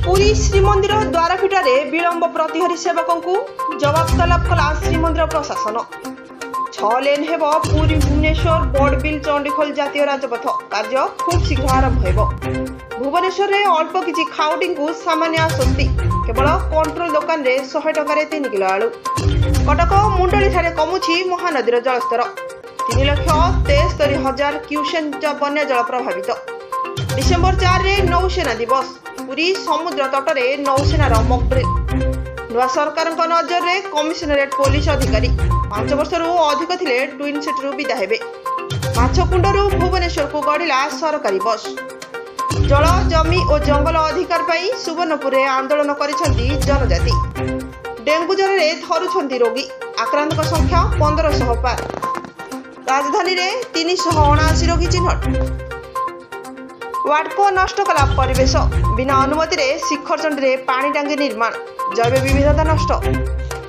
पुरी श्रीमंदिर द्वारपीठारे विलंब प्रतिहरी सेवकों को जवाब तलब कला श्रीमंदिर प्रशासन। 6 लेन हेब पुरी भुवनेश्वर बड़बिल चंडीखोल जातीय राजपथ कार्य खूब शीघ्र आरंभ हो। भुवनेश्वर में अल्प किसी खाउटी को सामान्य आश्वस्ति केवल कंट्रोल दुकान में 100 टकर 3 किलो आलू। कटक मुंडली ठारे कमुछि महानदीर जलस्तर 3,73,000 क्यूसेक बन्या जल प्रभावित। डिसेम्बर 4 रे नौसेना दिवस पुरी समुद्र तट में नौसेनार मॉक ड्रिल। नुआ सरकार नजर में कमिशनरेट पुलिस अधिकारी 5 वर्षरू अधिक थिले ट्विन सिटी विदा हेबे। माछकुंडरू भुवनेश्वर को गढ़िला सरकारी बस। जल जमी और जंगल अधिकार पाई सुवर्णपुर में आंदोलन करिसेंती जनजाति। डेंगू ज्वर में थरुछंती रोगी आक्रांतक संख्या 1500 पार। राजधानी में 379 रोगी चिन्हट। वाटको नष्ट कला परिवेश बिना अनुमति रे शिखरचंडी रे पानी टांगी निर्माण जैव विविधता नष्ट।